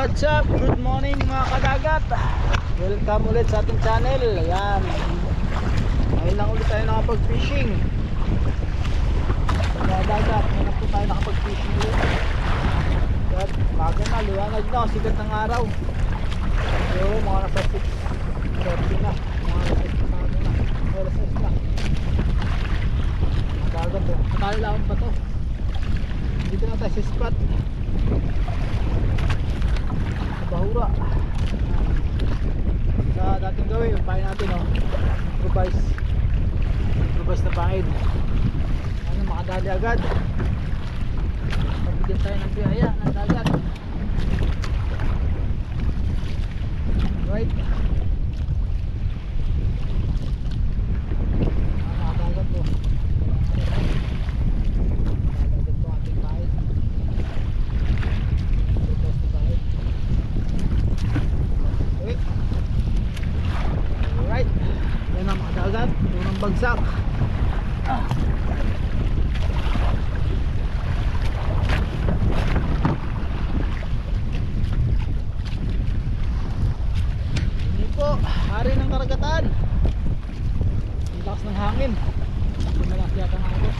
What's up? Good morning mga kadagat. Welcome ulit sa ating channel. Ayan, ngayon lang ulit tayo nakapag-fishing sa dagat. Ngayon po tayo nakapag-fishing ulit. At maga na, liwanag na, sigat ng araw. So mga nasa 6:30 na, mga nasa 6 na, alas 6 na. Dagat po, nakalilawan pa to. Dito na tayo sa spot Bahura. Sa dating gawin, yung pain natin, oh, revise na pain. Ano, makadali agad. Pabigyan tayo ng biyaya ng dagat. Right. Makadagat po. Makadagat po ating pain. Revise na pain. Alright, yan ang mga dagat, unang bagsak. Ini po, hari ng karagatan. Ang lakas ng hangin. Malakas yata ng agos.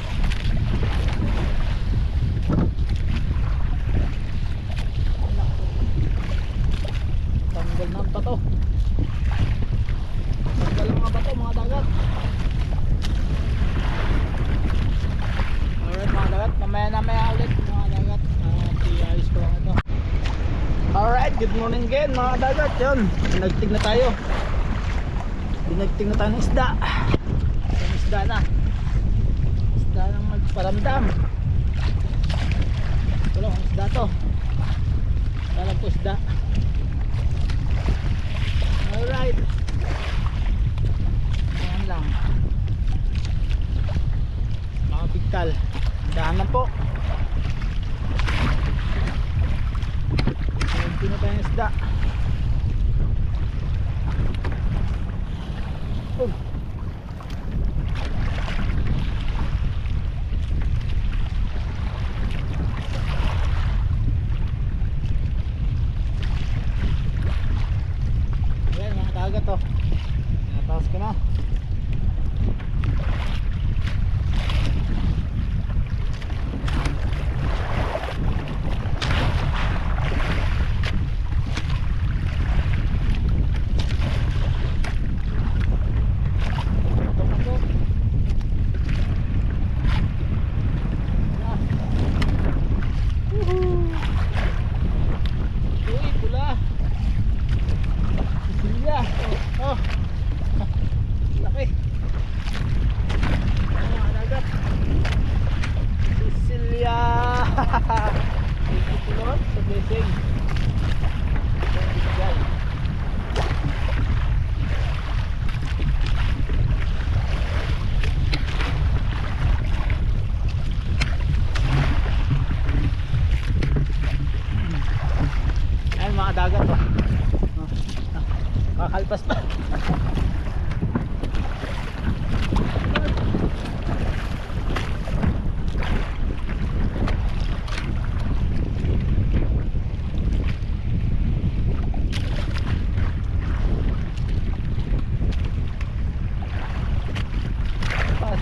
Tanggal na ang bato. Tanggal ang mga bato, mga dagat. Alright mga dagat, mamaya ulit mga dagat. Iayos ko lang ito. Alright, good morning again mga dagat. Yun, binagtig na tayo. Binagtig na tayo ng isda. Yung isda na. Isda ng magparamdam. Ito lang, isda to. Alam ko isda. Alright. Ayan lang. Mga bigtal. Andahan lang po. Hindi na tayo ng isda. Oh. Ayan mga dagat, oh. Tinataas ko na. Ayan mga dagat, oh. Kakalpas pa.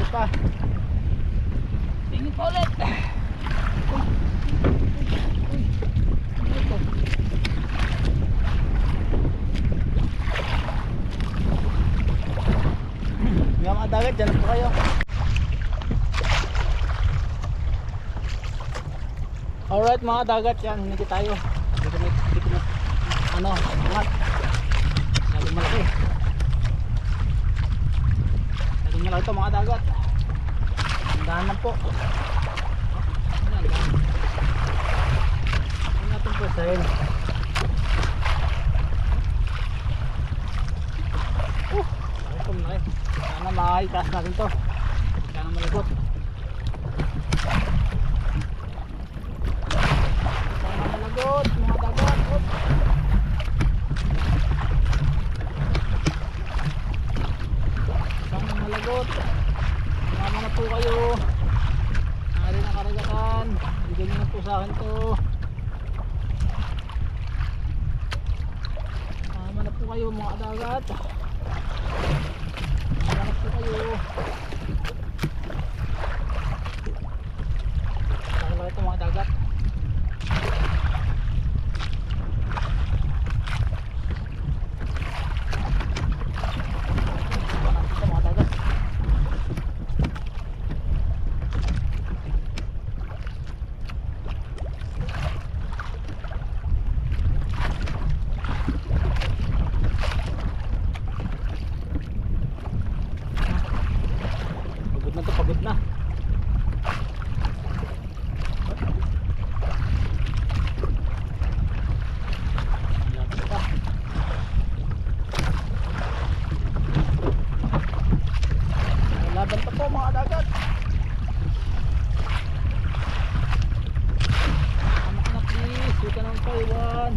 Pa. Tingin pa ulit. Mga mga dagat, dyan po kayo. Alright mga dagat, yan, hindi tayo. Dito na, ano, angat. Sabi malaki. Sabi malaki ito mga dagat. Dahan lang po. Ang natin po sa'yo. Ito malaki. Sana makakitaas natin to. Sana malagot. Sana malagot mga dagat. Sana malagot. Sama na po kayo. Hari ng karagatan. Bigyan nyo na po sa akin to. kayo mga dagat. Hanap po kayo. Hanap ito mga dagat. Pagod na. Laban pa po mga dagat. Anak na please, huwag ka nang paiwan.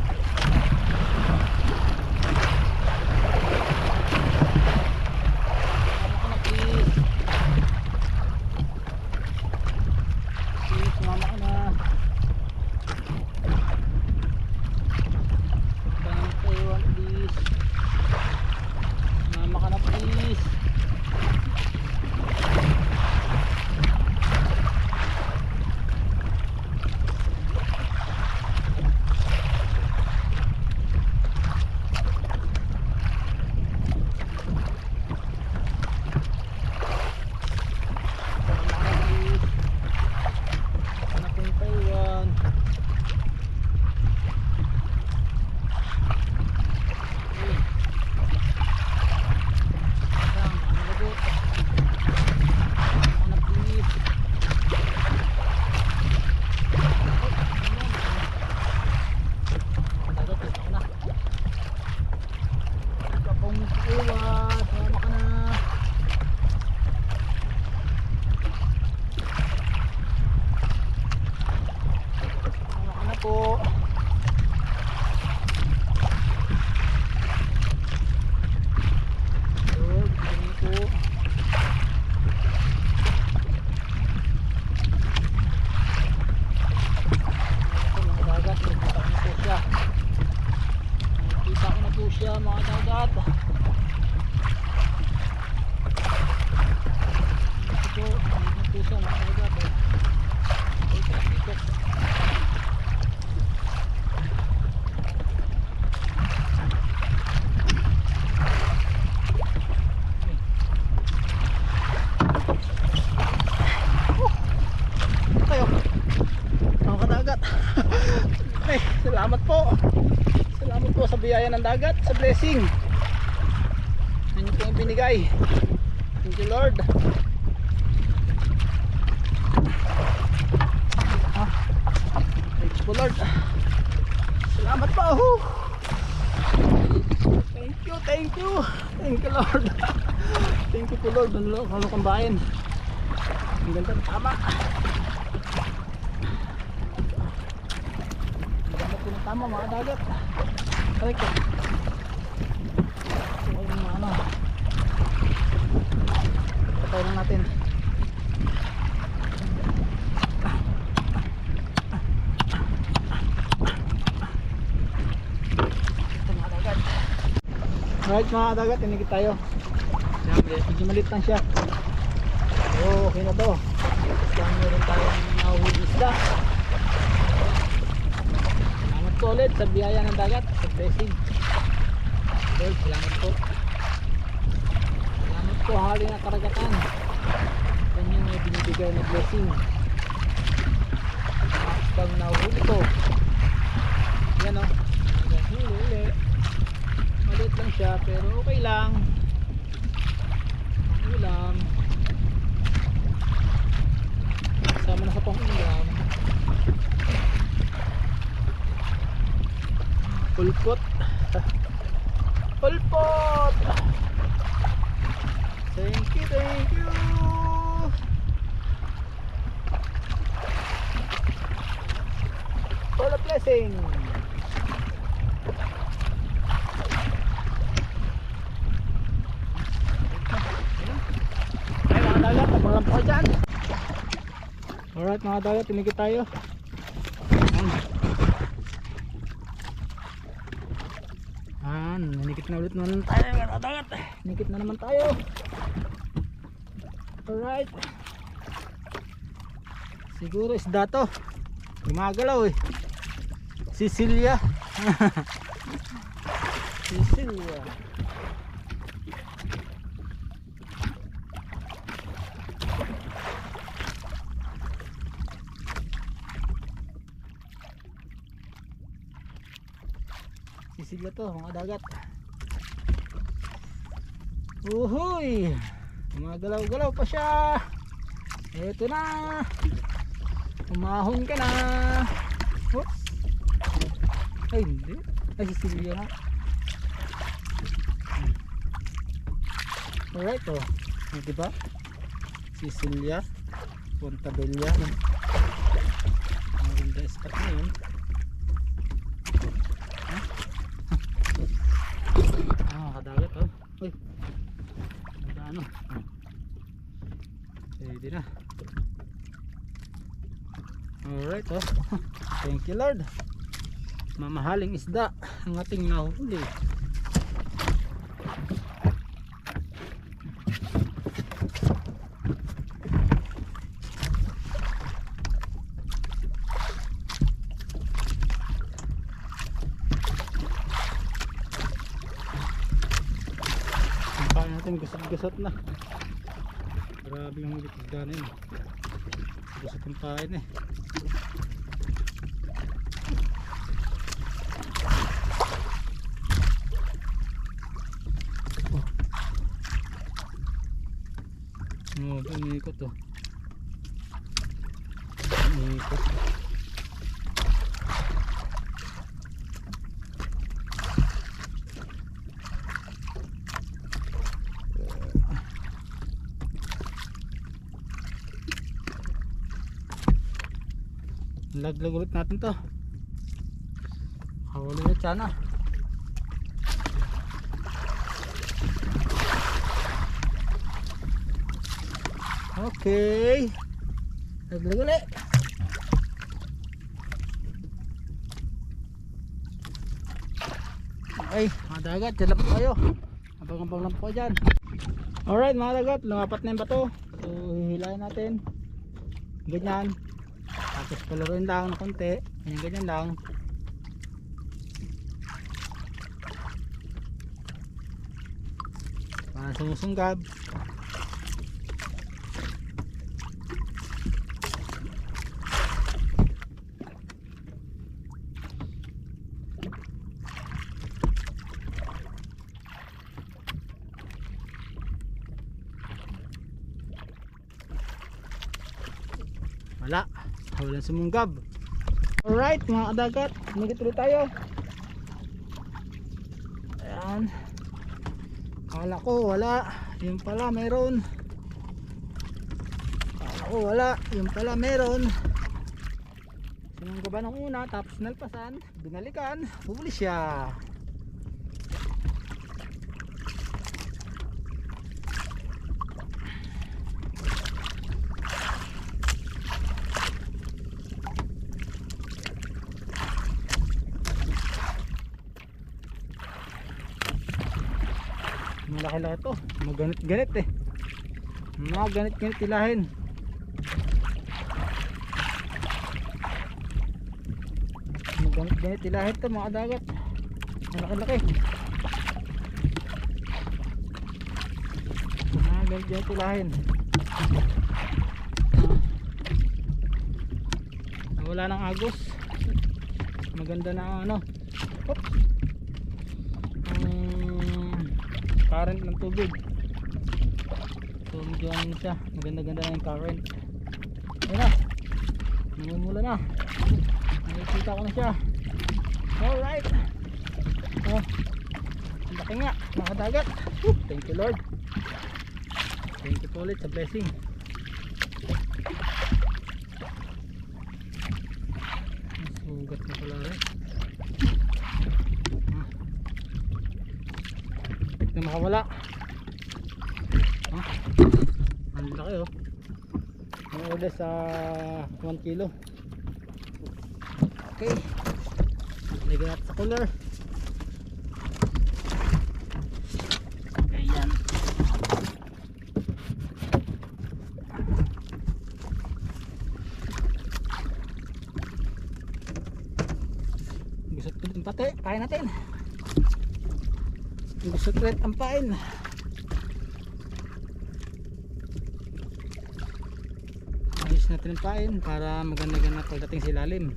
Siya mga dagat. Ito po siya mga dagat. Ito. Tayo. Mga dagat. Ay, salamat po. Salamat po sa biyaya ng dagat, sa blessing. Ano po yung binigay. Thank you Lord. Thank you Lord. Salamat po. Thank you, thank you. Thank you Lord. Thank you po Lord. Ano kang bayan. Ang ganda, tama. Ang ganda po ng tama mga dagat. Aray ko. Ito ay mga ano. Patay lang natin. Ito mga dagat. Alright mga dagat, tinigit tayo. Medyo malit lang siya. So okay na to. Saan meron tayong nahuhuli isda. Ulit sa biyaya ng dagat, sa blessing. Lord, salamat po. Salamat po hali na karagatan. Kanyang may binibigay na blessing. Pag nahuli ko, yan o, huli. Maliit lang siya pero okay lang. Ang ulam sama na sa pang-ulam. Pulpot. Pulpot. Thank you, thank you. For the blessing. Ay mga dagat, abang lang po kayo dyan. Alright mga dagat, tinigit tayo. Nanikit na ulit naman tayo mga dagat. Nanikit na naman tayo. Alright. Siguro isda to. Gumagalaw eh. Sicilia. Sicilia. Sicilia to mga dagat. Uhoy, gumagalaw-galaw pa siya. Eto na, umahon ka na. Oops. Ay hindi, ay Sicilia nga. Alright oh, diba? Sicilia, Pontabella. Maganda spot na yun. Kadagat oh. Uy. Ano? Pwede na. Alright oh. Thank you Lord. Mamahaling isda ang ating nahuli. Gusot na. Grabe yung isda na yun. Gusot yung pain eh. Oh, umiikot oh. Umiikot. Laglag ulit natin to. Hawali ulit sana. Okay. Laglag ulit. Ay, mga dagat, dyan lang po kayo. Abang-abang lang po dyan. Alright mga dagat, lumapat na yung bato. So hihilahin natin. Ganyan. Tapos palaruin lang ng konti. Ganyan lang. Para sumusunggab. Wala. Walang sumunggab. Alright mga kadagat, nagit ulit tayo. Ayan. Kala ko wala, yung pala meron. Kala ko wala, yung pala meron. Sinunggaban ng una, tapos nalpasan, binalikan, huli siya. Malaki-laki to, maganit-ganit eh. Maganit-ganit ilahin. Maganit-ganit ilahin to mga dagat. Malaki-laki. Maganit-ganit ilahin. Wala nang agos. Maganda na ano. Hop. Current ng tubig. So medyo ano siya, maganda-ganda na yung current. Ayun na, namumula na. Nakikita ko na siya. Alright. Oh, laki nga mga dagat. Thank you Lord. Thank you po ulit sa blessing. Sugat na pala rin. Na makawala. Ang laki oh. Ang ulit sa 1 kilo. Okay. Lagyan natin sa cooler. Gusot ko din pati. Kain natin. Gusot ulit ang pain. Ayos natin ang pain para maganda-ganda pagdating sa ilalim.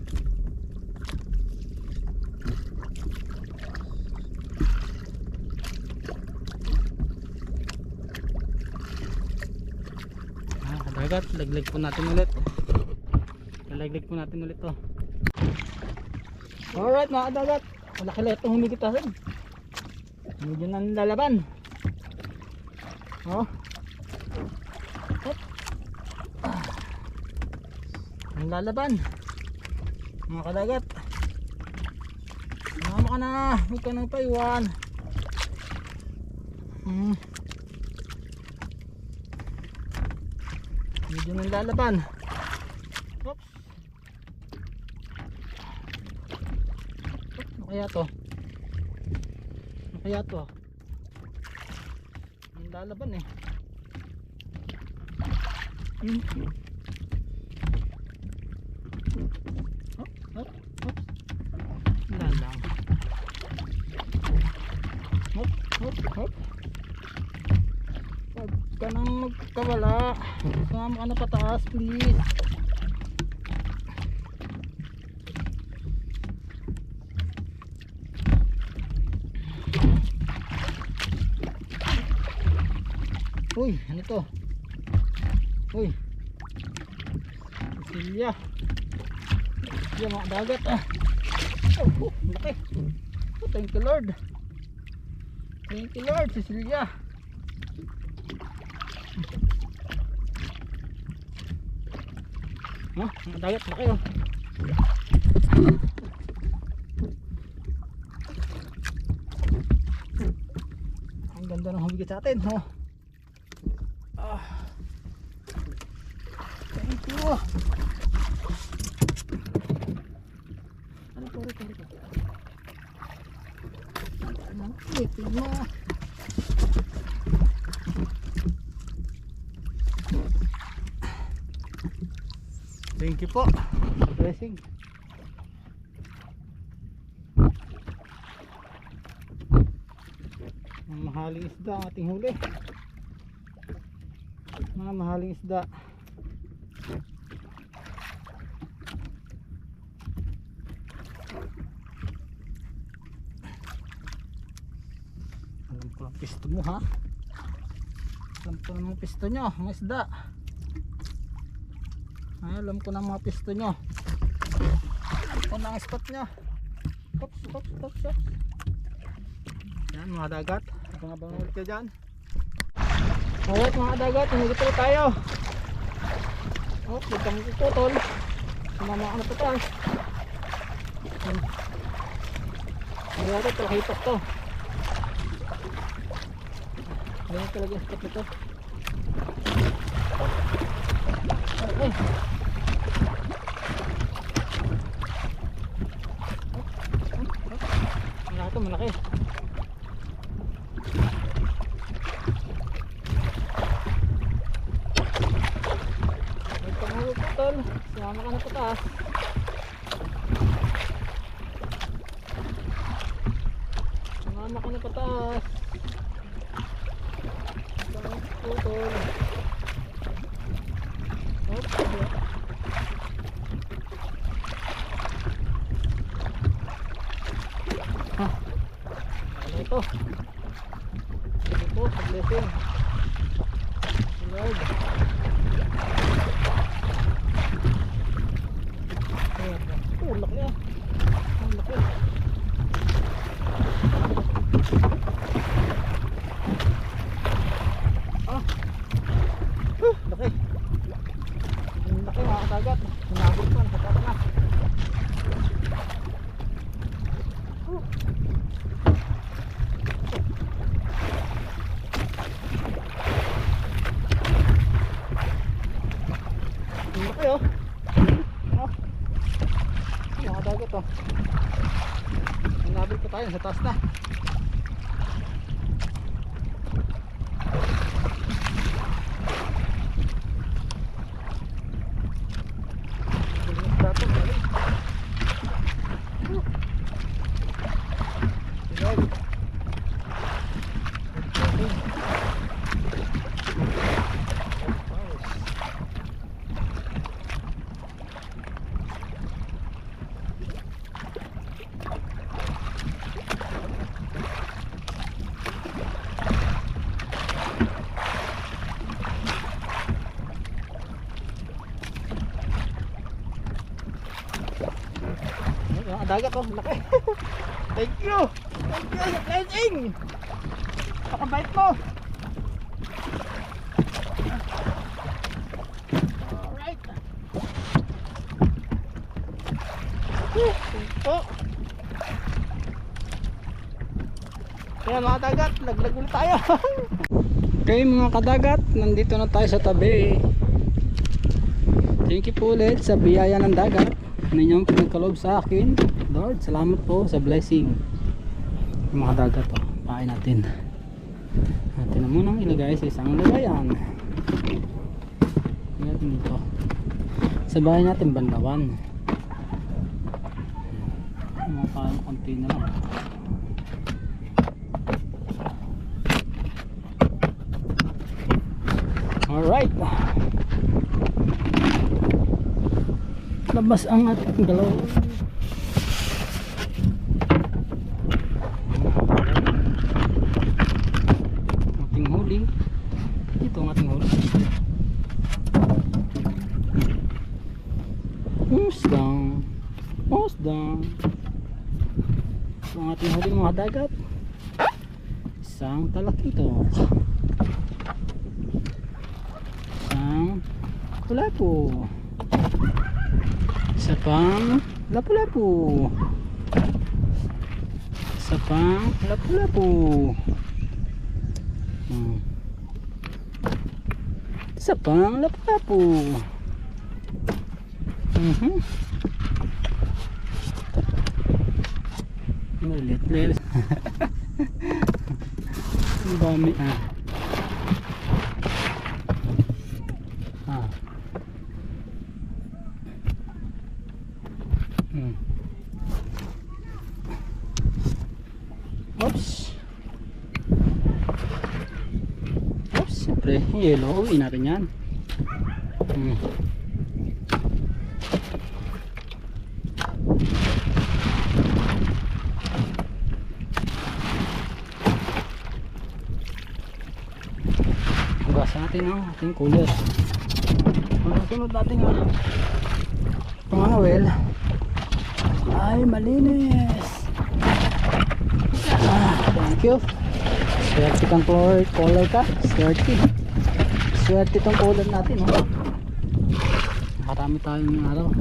Dagat, laglag po natin ulit. Laglag po natin ulit to. Alright mga dagat, malaki lahat itong humigitasin. Medyo nang lalaban. Oh. Hop. Ang lalaban mga kadagat. Mama ka na, huwag ka nang paiwan. Medyo nang lalaban. Oops. Ano kaya to? Ano kaya to? Ang lalaban eh. Hop, hop, hop. Lalang. Hop, hop, hop. Huwag ka nang magkawala. Sumama ka na pataas please. Uy, ano to? Uy, Cecilia. Cecilia mga dagat ah. Oh, laki. Oh, thank you Lord. Thank you Lord, Cecilia. Oh, mga dagat, laki oh. Ang ganda ng humigit sa atin oh. Thank you. Ano po rin? Ito mo. Thank you po. Blessing. Ang mahaling isda ang ating huli. Mga mahaling isda. Alam ko ang pisto mo ha. Alam ko ang pisto nyo, mga isda. Ay, alam ko na mga pisto nyo. Alam ko na ang spot nyo. Ops, ops, ops, ops. Yan mga dagat. Ito nga bang ulit kayo dyan. Alright mga dagat, humigit tayo. Oh, huwag kang puputol. Sumama ka na patas. Hindi natin talakitok to. Ganyan talaga yung spot nito. Okay. Malaki ito, malaki. Huwag kang puputol. Sumama ka na patas. Sumama ka na patas. Huwag kang puputol. Ano ito? Ito, blessing. Lord. Oh, laki ah. Ang laki. Laki. Ang laki mga kadagat. Sinabot ko, nakatat na. Ang laki oh. Mga kadagat oh. Sinabot ko tayo, sa taas na. dagat oh, laki. Thank you. Thank you sa blessing. Pakabait mo. Alright. Ito. Ayan mga dagat, laglag ulit tayo. Okay mga kadagat, nandito na tayo sa tabi. Thank you po ulit sa biyaya ng dagat na inyong pinagkaloob sa akin. Lord, salamat po sa blessing. Mga dagat oh, pain natin. Natin na munang ilagay sa isang lagayan. Natin dito sa bahay natin bandawan. Mga paano konti na lang. Alright, labas ang ating galaw. Ating huli. Ito ang ating huli. Musdang. Musdang. Ito ang ating huli mga dagat. Isang talakito. Isang lapu-lapu. Isa pang lapu-lapu. Isa pang lapu-lapu. Isa pang lapu-lapu. Ulit-ulit. Ang dami Oops. Oops, siyempre, yellow, uwi natin yan. Hugas natin ang ating cooler. Sunod natin ang pangawel ay malinis. Thank you. Swerte kang color ka. Swerte. Swerte itong color natin oh. Nakarami tayong araw.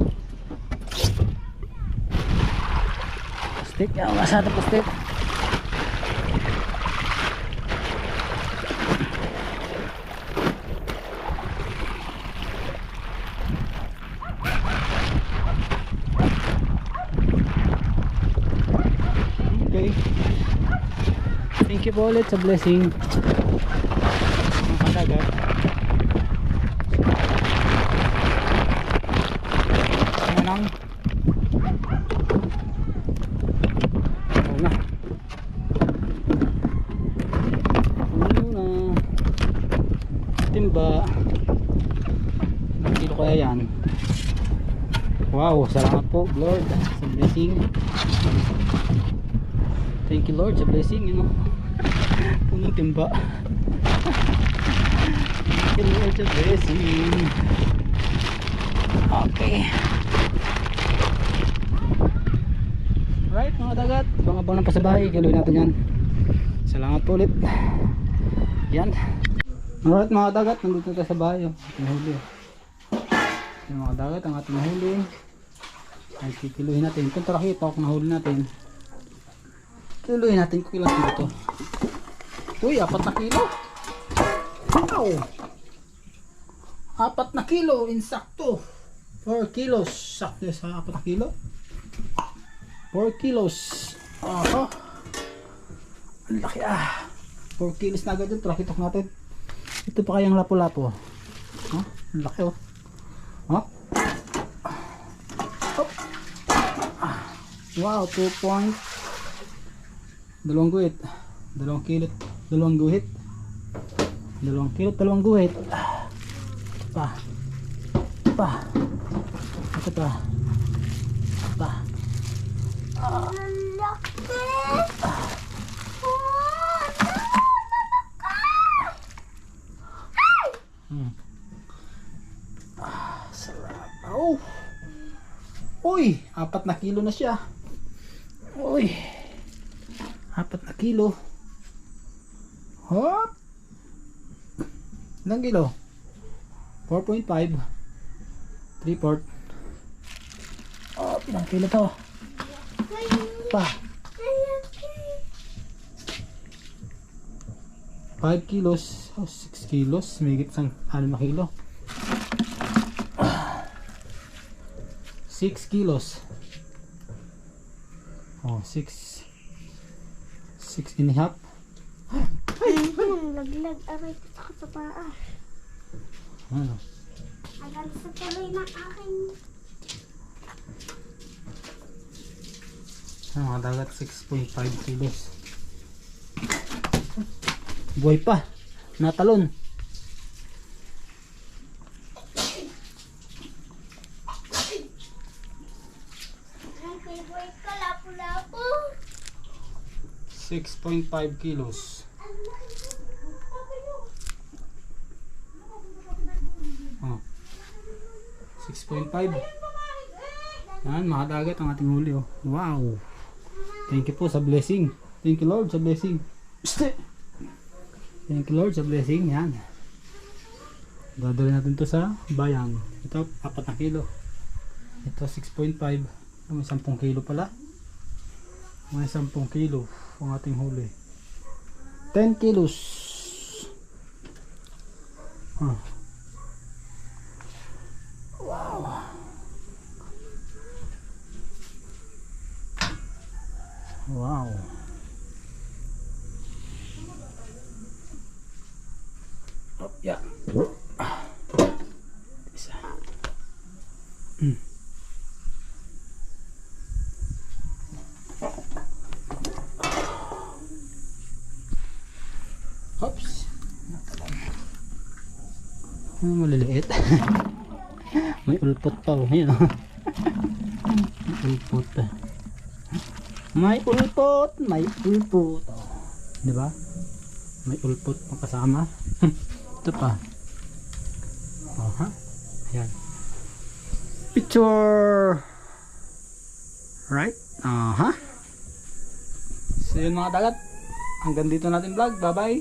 Plastic. Yan, masada plastic. Okay. Thank you po ulit sa blessing. Ang kadagat. Ayan lang. Ayan na. Ayan na. Timba. Ilang kilo kaya yan? Wow, salamat po Lord sa blessing. Thank you Lord sa blessing, you know. Punong timba. Thank you Lord sa blessing. Okay. Right mga dagat, abang-abang na pa sa bahay. Kiluin natin yan. Salamat po ulit. Yan. Alright mga dagat, nandito tayo sa bahay. Ating huli. Yung mga dagat, ang ating huli. Ay kikiluhin natin. Itong tarakitok na huli natin. Kiluhin natin kung ilang kilo to. Uy, 4 na kilo. Wow! 4 na kilo, insakto. 4 kilos. Sakto sa 4 na kilo. 4 kilos. Aha. Ang laki 4 kilos na agad yun. Trakitok natin. Ito pa kayang lapu-lapu. Ang laki oh. Wow, 2 point. 2 guhit. 2 kilo. 2 guhit. 2 kilo, 2 guhit. Pa. Ito pa. Sarap. Oh. Uy, 4 na kilo na siya. Uy. 4 na kilo. Hop. Ilang kilo? 4.5. 3/4. Oh, ilang kilo to? Pa. 5 kilos. Oh, 6 kilos. May gitsang 6 na kilo. 6 kilos. Oh, 6 and a half. Laglag, aray ko sa paa. Ano? Agal sa tuloy ng aking... Mga dagat 6.5 kilos. Buhay pa. Natalon. Ang favorite ko, lapu-lapu. 6.5 kilos. Oh. 6.5. Yan, mga dagat ang ating huli. Oh. Wow. Thank you po sa blessing. Thank you Lord sa blessing. Thank you Lord sa blessing. Yan. Dadali natin to sa bayan. Ito 4 na kilo. Ito 6.5. May 10 kilo pala. May 10 kilo ang ating huli. 10 kilos. Huh. Wow. Wow. Oh, yeah. Isa. Oops. Maliliit. May ulpot pa. Ayan. May ulpot. May ulpot. May ulpot. Oh. Diba? May ulpot pang kasama. Ito pa. Oh, ha? Ayan. Picture. Right? Aha. So yun mga dagat. Hanggang dito natin vlog. Bye bye.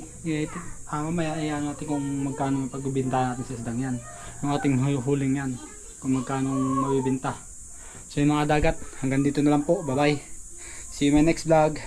Mamaya ayan natin kung magkano pagbibinta natin sa isdang yan. Yung ating huling yan. Kung magkano mabibinta. So yun mga dagat. Hanggang dito na lang po. Bye bye. See you in my next vlog.